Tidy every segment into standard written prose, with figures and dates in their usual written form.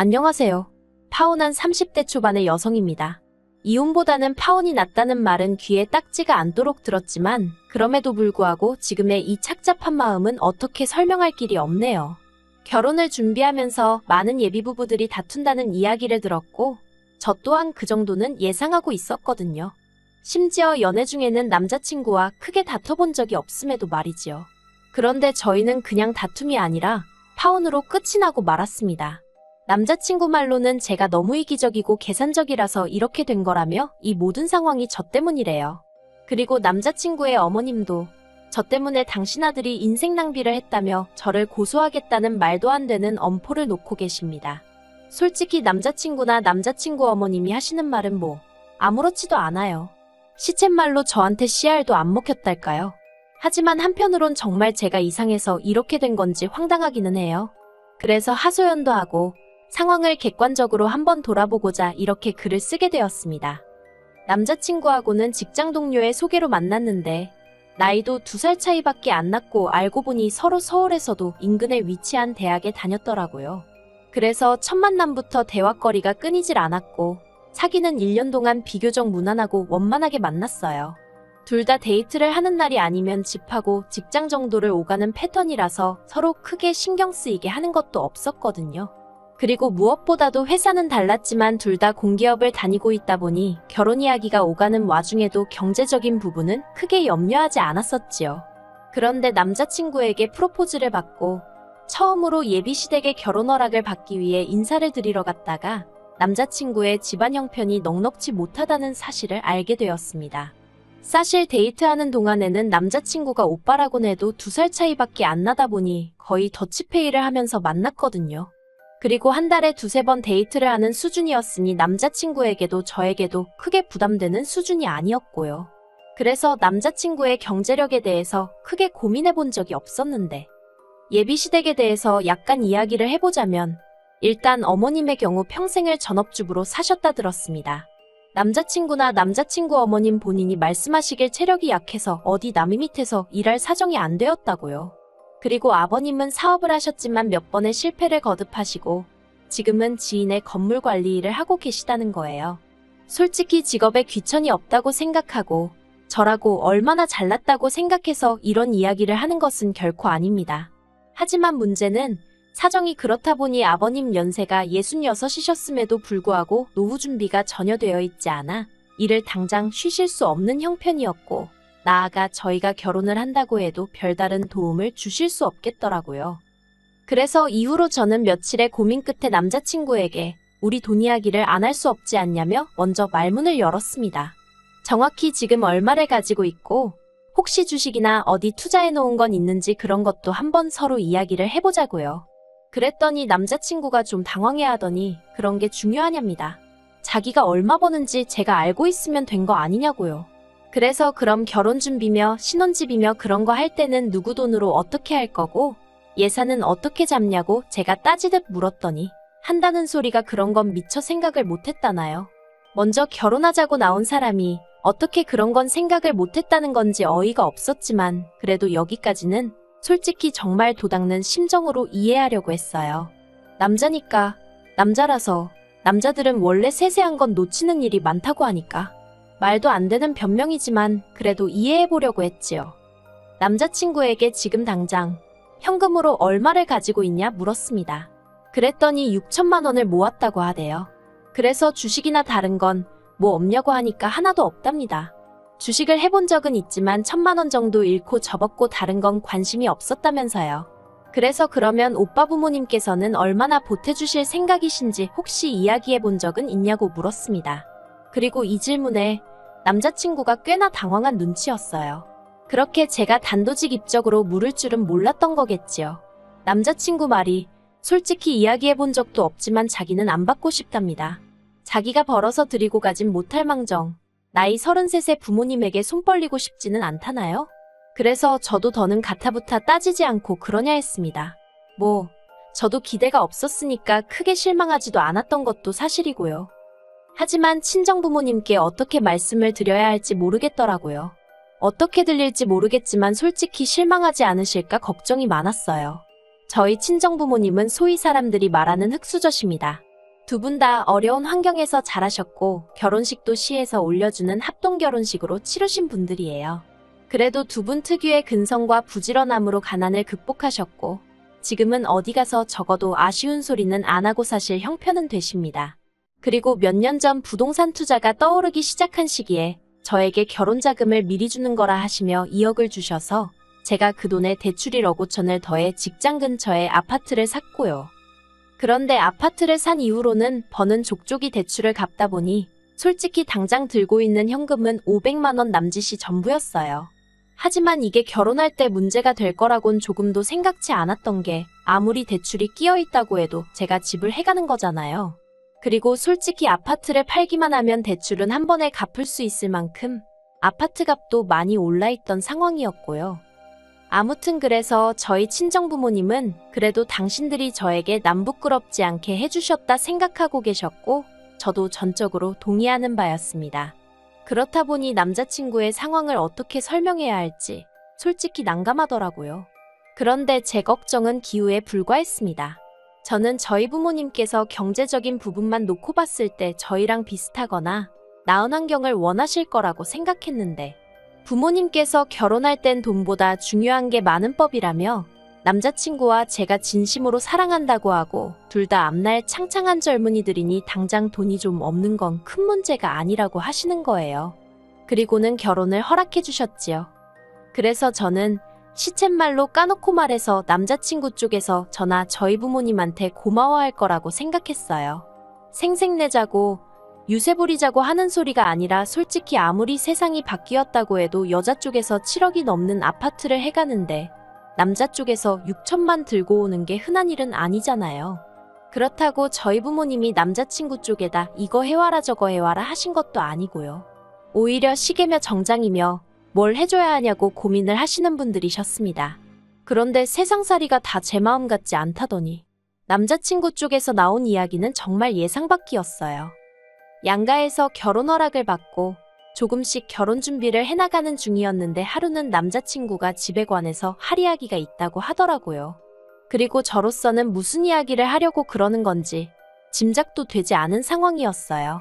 안녕하세요. 파혼한 30대 초반의 여성입니다. 이혼보다는 파혼이 낫다는 말은 귀에 딱지가 않도록 들었지만 그럼에도 불구하고 지금의 이 착잡한 마음은 어떻게 설명할 길이 없네요. 결혼을 준비하면서 많은 예비부부들이 다툰다는 이야기를 들었고 저 또한 그 정도는 예상하고 있었거든요. 심지어 연애 중에는 남자친구와 크게 다퉈본 적이 없음에도 말이지요. 그런데 저희는 그냥 다툼이 아니라 파혼으로 끝이 나고 말았습니다. 남자친구 말로는 제가 너무 이기적이고 계산적이라서 이렇게 된 거라며 이 모든 상황이 저 때문이래요. 그리고 남자친구의 어머님도 저 때문에 당신 아들이 인생 낭비를 했다며 저를 고소하겠다는 말도 안 되는 엄포를 놓고 계십니다. 솔직히 남자친구나 남자친구 어머님이 하시는 말은 뭐 아무렇지도 않아요. 시쳇말로 저한테 씨알도 안 먹혔달까요? 하지만 한편으론 정말 제가 이상해서 이렇게 된 건지 황당하기는 해요. 그래서 하소연도 하고 상황을 객관적으로 한번 돌아보고자 이렇게 글을 쓰게 되었습니다. 남자친구하고는 직장 동료의 소개로 만났는데 나이도 2살 차이밖에 안 났고 알고 보니 서로 서울에서도 인근에 위치한 대학에 다녔더라고요. 그래서 첫 만남부터 대화거리가 끊이질 않았고 사귀는 1년 동안 비교적 무난하고 원만하게 만났어요. 둘 다 데이트를 하는 날이 아니면 집하고 직장 정도를 오가는 패턴이라서 서로 크게 신경 쓰이게 하는 것도 없었거든요. 그리고 무엇보다도 회사는 달랐지만 둘 다 공기업을 다니고 있다 보니 결혼 이야기가 오가는 와중에도 경제적인 부분은 크게 염려하지 않았었지요. 그런데 남자친구에게 프로포즈를 받고 처음으로 예비시댁의 결혼 허락을 받기 위해 인사를 드리러 갔다가 남자친구의 집안 형편이 넉넉지 못하다는 사실을 알게 되었습니다. 사실 데이트하는 동안에는 남자친구가 오빠라곤 해도 2살 차이밖에 안 나다 보니 거의 더치페이를 하면서 만났거든요. 그리고 한 달에 2~3번 데이트를 하는 수준이었으니 남자친구에게도 저에게도 크게 부담되는 수준이 아니었고요. 그래서 남자친구의 경제력에 대해서 크게 고민해 본 적이 없었는데 예비시댁에 대해서 약간 이야기를 해보자면 일단 어머님의 경우 평생을 전업주부로 사셨다 들었습니다. 남자친구나 남자친구 어머님 본인이 말씀하시길 체력이 약해서 어디 남의 밑에서 일할 사정이 안 되었다고요. 그리고 아버님은 사업을 하셨지만 몇 번의 실패를 거듭하시고 지금은 지인의 건물 관리 일을 하고 계시다는 거예요. 솔직히 직업에 귀천이 없다고 생각하고 저라고 얼마나 잘났다고 생각해서 이런 이야기를 하는 것은 결코 아닙니다. 하지만 문제는 사정이 그렇다 보니 아버님 연세가 66이셨음에도 불구하고 노후 준비가 전혀 되어 있지 않아 일을 당장 쉬실 수 없는 형편이었고 나아가 저희가 결혼을 한다고 해도 별다른 도움을 주실 수 없겠더라고요. 그래서 이후로 저는 며칠의 고민 끝에 남자친구에게 우리 돈 이야기를 안 할 수 없지 않냐며 먼저 말문을 열었습니다. 정확히 지금 얼마를 가지고 있고 혹시 주식이나 어디 투자해 놓은 건 있는지 그런 것도 한번 서로 이야기를 해보자고요. 그랬더니 남자친구가 좀 당황해하더니 그런 게 중요하냐입니다. 자기가 얼마 버는지 제가 알고 있으면 된 거 아니냐고요. 그래서 그럼 결혼 준비며 신혼집이며 그런 거 할 때는 누구 돈으로 어떻게 할 거고 예산은 어떻게 잡냐고 제가 따지듯 물었더니 한다는 소리가 그런 건 미처 생각을 못했다나요. 먼저 결혼하자고 나온 사람이 어떻게 그런 건 생각을 못했다는 건지 어이가 없었지만 그래도 여기까지는 솔직히 정말 도닥는 심정으로 이해하려고 했어요. 남자니까, 남자라서 남자들은 원래 세세한 건 놓치는 일이 많다고 하니까 말도 안 되는 변명이지만 그래도 이해해보려고 했지요. 남자친구에게 지금 당장 현금으로 얼마를 가지고 있냐 물었습니다. 그랬더니 6천만 원을 모았다고 하대요. 그래서 주식이나 다른 건 뭐 없냐고 하니까 하나도 없답니다. 주식을 해본 적은 있지만 1,000만 원 정도 잃고 접었고 다른 건 관심이 없었다면서요. 그래서 그러면 오빠 부모님께서는 얼마나 보태주실 생각이신지 혹시 이야기해본 적은 있냐고 물었습니다. 그리고 이 질문에 남자친구가 꽤나 당황한 눈치였어요. 그렇게 제가 단도직입적으로 물을 줄은 몰랐던 거겠지요. 남자친구 말이 솔직히 이야기해본 적도 없지만 자기는 안 받고 싶답니다. 자기가 벌어서 드리고 가진 못할 망정 나이 33세 부모님에게 손 벌리고 싶지는 않다나요? 그래서 저도 더는 가타부타 따지지 않고 그러냐 했습니다. 뭐 저도 기대가 없었으니까 크게 실망하지도 않았던 것도 사실이고요. 하지만 친정부모님께 어떻게 말씀을 드려야 할지 모르겠더라고요. 어떻게 들릴지 모르겠지만 솔직히 실망하지 않으실까 걱정이 많았어요. 저희 친정부모님은 소위 사람들이 말하는 흙수저십니다. 두 분 다 어려운 환경에서 자라셨고 결혼식도 시에서 올려주는 합동 결혼식으로 치르신 분들이에요. 그래도 두 분 특유의 근성과 부지런함으로 가난을 극복하셨고 지금은 어디 가서 적어도 아쉬운 소리는 안 하고 사실 형편은 되십니다. 그리고 몇 년 전 부동산 투자가 떠오르기 시작한 시기에 저에게 결혼 자금을 미리 주는 거라 하시며 2억을 주셔서 제가 그 돈에 대출 1억 5천을 더해 직장 근처에 아파트를 샀고요. 그런데 아파트를 산 이후로는 버는 족족이 대출을 갚다 보니 솔직히 당장 들고 있는 현금은 500만 원 남짓이 전부였어요. 하지만 이게 결혼할 때 문제가 될 거라곤 조금도 생각지 않았던 게 아무리 대출이 끼어 있다고 해도 제가 집을 해가는 거잖아요. 그리고 솔직히 아파트를 팔기만 하면 대출은 한 번에 갚을 수 있을 만큼 아파트 값도 많이 올라있던 상황이었고요. 아무튼 그래서 저희 친정부모님은 그래도 당신들이 저에게 남 부끄럽지 않게 해주셨다 생각하고 계셨고 저도 전적으로 동의하는 바였습니다. 그렇다 보니 남자친구의 상황을 어떻게 설명해야 할지 솔직히 난감하더라고요. 그런데 제 걱정은 기우에 불과했습니다. 저는 저희 부모님께서 경제적인 부분만 놓고 봤을 때 저희랑 비슷하거나 나은 환경을 원하실 거라고 생각했는데 부모님께서 결혼할 땐 돈보다 중요한 게 많은 법이라며 남자친구와 제가 진심으로 사랑한다고 하고 둘 다 앞날 창창한 젊은이들이니 당장 돈이 좀 없는 건 큰 문제가 아니라고 하시는 거예요. 그리고는 결혼을 허락해 주셨지요. 그래서 저는 시쳇말로 까놓고 말해서 남자친구 쪽에서 저나 저희 부모님한테 고마워할 거라고 생각했어요. 생색내자고 유세 부리자고 하는 소리가 아니라 솔직히 아무리 세상이 바뀌었다고 해도 여자 쪽에서 7억이 넘는 아파트를 해가는데 남자 쪽에서 6천만 들고 오는 게 흔한 일은 아니잖아요. 그렇다고 저희 부모님이 남자친구 쪽에다 이거 해와라 저거 해와라 하신 것도 아니고요. 오히려 시계며 정장이며 뭘 해줘야 하냐고 고민을 하시는 분들이셨습니다. 그런데 세상살이가 다 제 마음 같지 않다더니 남자친구 쪽에서 나온 이야기는 정말 예상 밖이었어요. 양가에서 결혼 허락을 받고 조금씩 결혼 준비를 해나가는 중이었는데 하루는 남자친구가 집에 관해서 할 이야기가 있다고 하더라고요. 그리고 저로서는 무슨 이야기를 하려고 그러는 건지 짐작도 되지 않은 상황이었어요.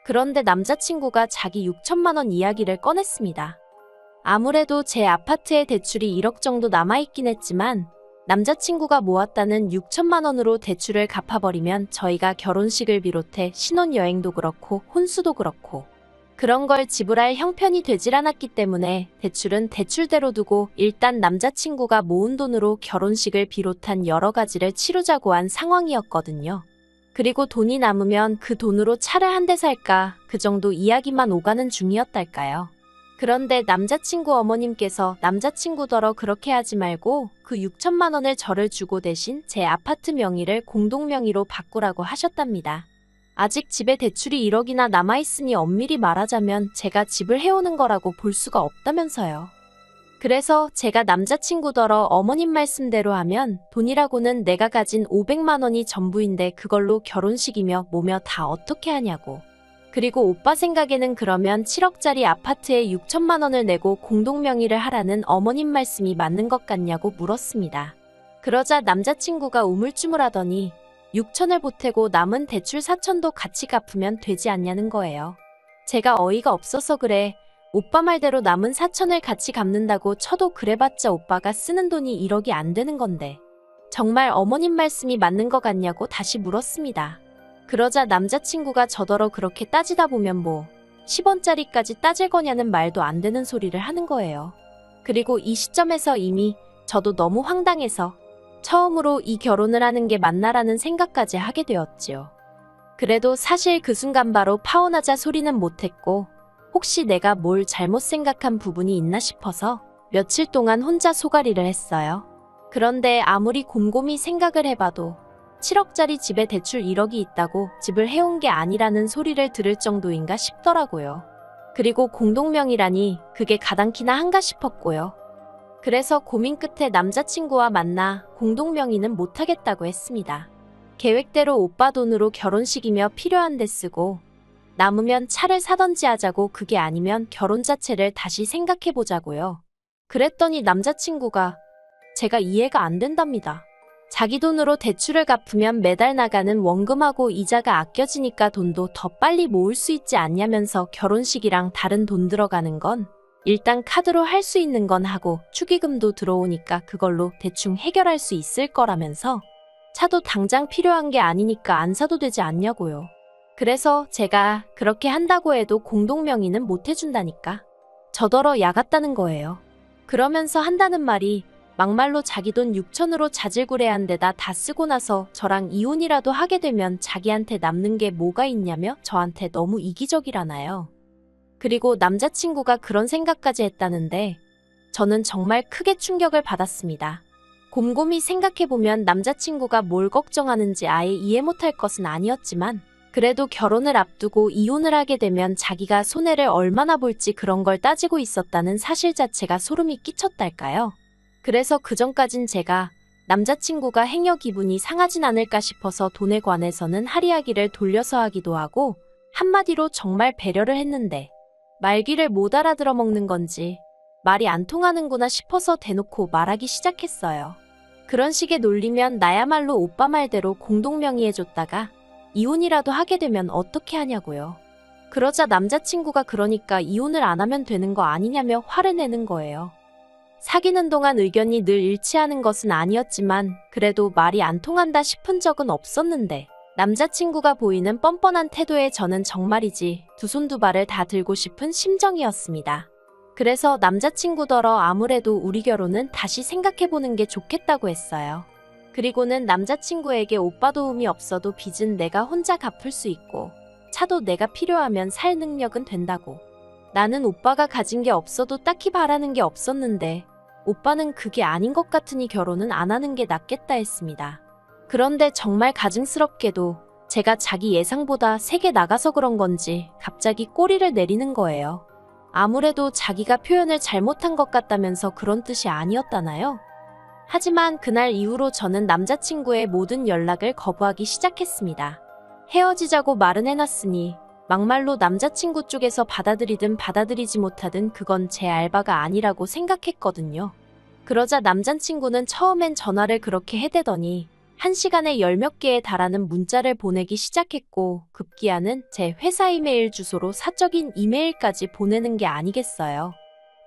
그런데 남자친구가 자기 6천만 원 이야기를 꺼냈습니다. 아무래도 제 아파트에 대출이 1억 정도 남아있긴 했지만 남자친구가 모았다는 6천만 원으로 대출을 갚아버리면 저희가 결혼식을 비롯해 신혼여행도 그렇고 혼수도 그렇고 그런 걸 지불할 형편이 되질 않았기 때문에 대출은 대출대로 두고 일단 남자친구가 모은 돈으로 결혼식을 비롯한 여러 가지를 치르자고 한 상황이었거든요. 그리고 돈이 남으면 그 돈으로 차를 한 대 살까 그 정도 이야기만 오가는 중이었달까요. 그런데 남자친구 어머님께서 남자친구더러 그렇게 하지 말고 그 6천만 원을 저를 주고 대신 제 아파트 명의를 공동 명의로 바꾸라고 하셨답니다. 아직 집에 대출이 1억이나 남아있으니 엄밀히 말하자면 제가 집을 해오는 거라고 볼 수가 없다면서요. 그래서 제가 남자친구더러 어머님 말씀대로 하면 돈이라고는 내가 가진 500만 원이 전부인데 그걸로 결혼식이며 뭐며 다 어떻게 하냐고. 그리고 오빠 생각에는 그러면 7억짜리 아파트에 6천만 원을 내고 공동명의를 하라는 어머님 말씀이 맞는 것 같냐고 물었습니다. 그러자 남자친구가 우물쭈물하더니 6천을 보태고 남은 대출 4천도 같이 갚으면 되지 않냐는 거예요. 제가 어이가 없어서 그래. 오빠 말대로 남은 4천을 같이 갚는다고 쳐도 그래봤자 오빠가 쓰는 돈이 1억이 안 되는 건데 정말 어머님 말씀이 맞는 것 같냐고 다시 물었습니다. 그러자 남자친구가 저더러 그렇게 따지다 보면 뭐 10원짜리까지 따질 거냐는 말도 안 되는 소리를 하는 거예요. 그리고 이 시점에서 이미 저도 너무 황당해서 처음으로 이 결혼을 하는 게 맞나라는 생각까지 하게 되었지요. 그래도 사실 그 순간 바로 파혼하자 소리는 못했고 혹시 내가 뭘 잘못 생각한 부분이 있나 싶어서 며칠 동안 혼자 소가리를 했어요. 그런데 아무리 곰곰이 생각을 해봐도 7억짜리 집에 대출 1억이 있다고 집을 해온 게 아니라는 소리를 들을 정도인가 싶더라고요. 그리고 공동명의라니 그게 가당키나 한가 싶었고요. 그래서 고민 끝에 남자친구와 만나 공동명의는 못하겠다고 했습니다. 계획대로 오빠 돈으로 결혼식이며 필요한 데 쓰고 남으면 차를 사던지 하자고 그게 아니면 결혼 자체를 다시 생각해보자고요. 그랬더니 남자친구가 제가 이해가 안 된답니다. 자기 돈으로 대출을 갚으면 매달 나가는 원금하고 이자가 아껴지니까 돈도 더 빨리 모을 수 있지 않냐면서 결혼식이랑 다른 돈 들어가는 건 일단 카드로 할 수 있는 건 하고 축의금도 들어오니까 그걸로 대충 해결할 수 있을 거라면서 차도 당장 필요한 게 아니니까 안 사도 되지 않냐고요. 그래서 제가 그렇게 한다고 해도 공동명의는 못 해준다니까. 저더러 야같다는 거예요. 그러면서 한다는 말이 막말로 자기 돈 6천으로 자질구레한 데다 다 쓰고 나서 저랑 이혼이라도 하게 되면 자기한테 남는 게 뭐가 있냐며 저한테 너무 이기적이라나요. 그리고 남자친구가 그런 생각까지 했다는데 저는 정말 크게 충격을 받았습니다. 곰곰이 생각해보면 남자친구가 뭘 걱정하는지 아예 이해 못할 것은 아니었지만 그래도 결혼을 앞두고 이혼을 하게 되면 자기가 손해를 얼마나 볼지 그런 걸 따지고 있었다는 사실 자체가 소름이 끼쳤달까요. 그래서 그전까진 제가 남자친구가 행여 기분이 상하진 않을까 싶어서 돈에 관해서는 할이야기를 돌려서 하기도 하고 한마디로 정말 배려를 했는데 말귀를 못 알아들어 먹는 건지 말이 안 통하는구나 싶어서 대놓고 말하기 시작했어요. 그런 식의 논리면 나야말로 오빠 말대로 공동명의해줬다가 이혼이라도 하게 되면 어떻게 하냐고요. 그러자 남자친구가 그러니까 이혼을 안 하면 되는 거 아니냐며 화를 내는 거예요. 사귀는 동안 의견이 늘 일치하는 것은 아니었지만 그래도 말이 안 통한다 싶은 적은 없었는데 남자친구가 보이는 뻔뻔한 태도에 저는 정말이지 두 손 두 발을 다 들고 싶은 심정이었습니다. 그래서 남자친구더러 아무래도 우리 결혼은 다시 생각해보는 게 좋겠다고 했어요. 그리고는 남자친구에게 오빠 도움이 없어도 빚은 내가 혼자 갚을 수 있고 차도 내가 필요하면 살 능력은 된다고. 나는 오빠가 가진 게 없어도 딱히 바라는 게 없었는데 오빠는 그게 아닌 것 같으니 결혼은 안 하는 게 낫겠다 했습니다. 그런데 정말 가증스럽게도 제가 자기 예상보다 세게 나가서 그런 건지 갑자기 꼬리를 내리는 거예요. 아무래도 자기가 표현을 잘못한 것 같다면서 그런 뜻이 아니었다나요? 하지만 그날 이후로 저는 남자친구의 모든 연락을 거부하기 시작했습니다. 헤어지자고 말은 해놨으니 막말로 남자친구 쪽에서 받아들이든 받아들이지 못하든 그건 제 알바가 아니라고 생각했거든요. 그러자 남자친구는 처음엔 전화를 그렇게 해대더니 1시간에 10몇 개에 달하는 문자를 보내기 시작했고 급기야는 제 회사 이메일 주소로 사적인 이메일까지 보내는 게 아니겠어요.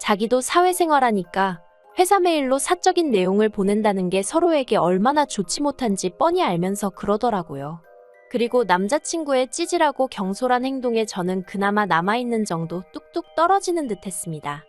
자기도 사회생활하니까 회사 메일로 사적인 내용을 보낸다는 게 서로에게 얼마나 좋지 못한지 뻔히 알면서 그러더라고요. 그리고 남자친구의 찌질하고 경솔한 행동에 저는 그나마 남아있는 정도 뚝뚝 떨어지는 듯 했습니다.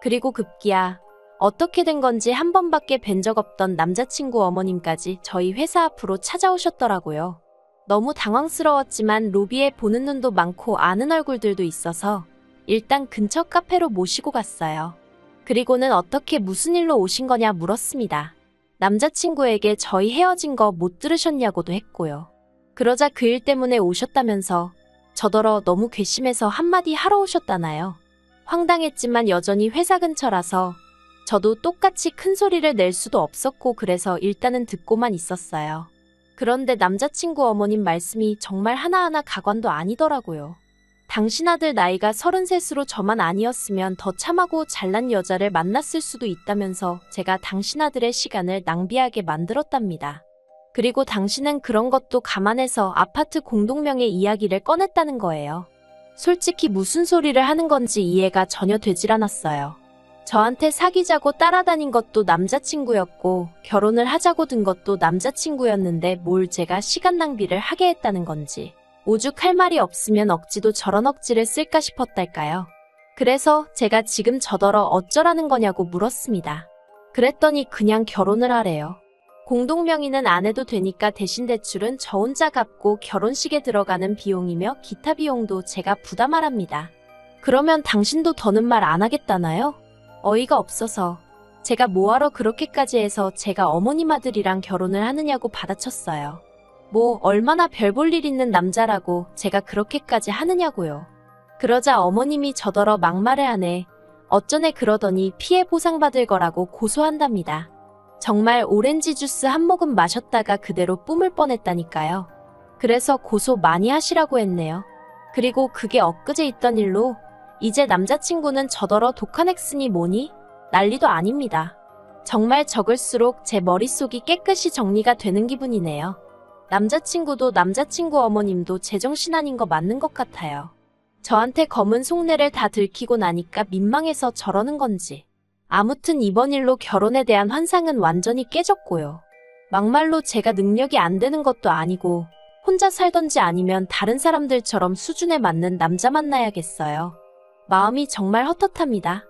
그리고 급기야 어떻게 된 건지 한 번밖에 뵌 적 없던 남자친구 어머님까지 저희 회사 앞으로 찾아오셨더라고요. 너무 당황스러웠지만 로비에 보는 눈도 많고 아는 얼굴들도 있어서 일단 근처 카페로 모시고 갔어요. 그리고는 어떻게 무슨 일로 오신 거냐 물었습니다. 남자친구에게 저희 헤어진 거 못 들으셨냐고도 했고요. 그러자 그 일 때문에 오셨다면서 저더러 너무 괘씸해서 한마디 하러 오셨다나요. 황당했지만 여전히 회사 근처라서 저도 똑같이 큰 소리를 낼 수도 없었고 그래서 일단은 듣고만 있었어요. 그런데 남자친구 어머님 말씀이 정말 하나하나 가관도 아니더라고요. 당신 아들 나이가 33으로 저만 아니었으면 더 참하고 잘난 여자를 만났을 수도 있다면서 제가 당신 아들의 시간을 낭비하게 만들었답니다. 그리고 당신은 그런 것도 감안해서 아파트 공동명의 이야기를 꺼냈다는 거예요. 솔직히 무슨 소리를 하는 건지 이해가 전혀 되질 않았어요. 저한테 사귀자고 따라다닌 것도 남자친구였고 결혼을 하자고 든 것도 남자친구였는데 뭘 제가 시간 낭비를 하게 했다는 건지 오죽할 말이 없으면 억지도 저런 억지를 쓸까 싶었달까요. 그래서 제가 지금 저더러 어쩌라는 거냐고 물었습니다. 그랬더니 그냥 결혼을 하래요. 공동명의는 안 해도 되니까 대신 대출은 저 혼자 갚고 결혼식에 들어가는 비용이며 기타 비용도 제가 부담하랍니다. 그러면 당신도 더는 말 안 하겠다나요? 어이가 없어서 제가 뭐하러 그렇게까지 해서 제가 어머님 아들이랑 결혼을 하느냐고 받아쳤어요. 뭐 얼마나 별 볼 일 있는 남자라고 제가 그렇게까지 하느냐고요. 그러자 어머님이 저더러 막말을 하네. 어쩌네 그러더니 피해 보상받을 거라고 고소한답니다. 정말 오렌지 주스 한 모금 마셨다가 그대로 뿜을 뻔했다니까요. 그래서 고소 많이 하시라고 했네요. 그리고 그게 엊그제 있던 일로 이제 남자친구는 저더러 독한 액슨이 뭐니? 난리도 아닙니다. 정말 적을수록 제 머릿속이 깨끗이 정리가 되는 기분이네요. 남자친구도 남자친구 어머님도 제정신 아닌 거 맞는 것 같아요. 저한테 검은 속내를 다 들키고 나니까 민망해서 저러는 건지. 아무튼 이번 일로 결혼에 대한 환상은 완전히 깨졌고요. 막말로 제가 능력이 안 되는 것도 아니고 혼자 살던지 아니면 다른 사람들처럼 수준에 맞는 남자 만나야겠어요. 마음이 정말 헛헛합니다.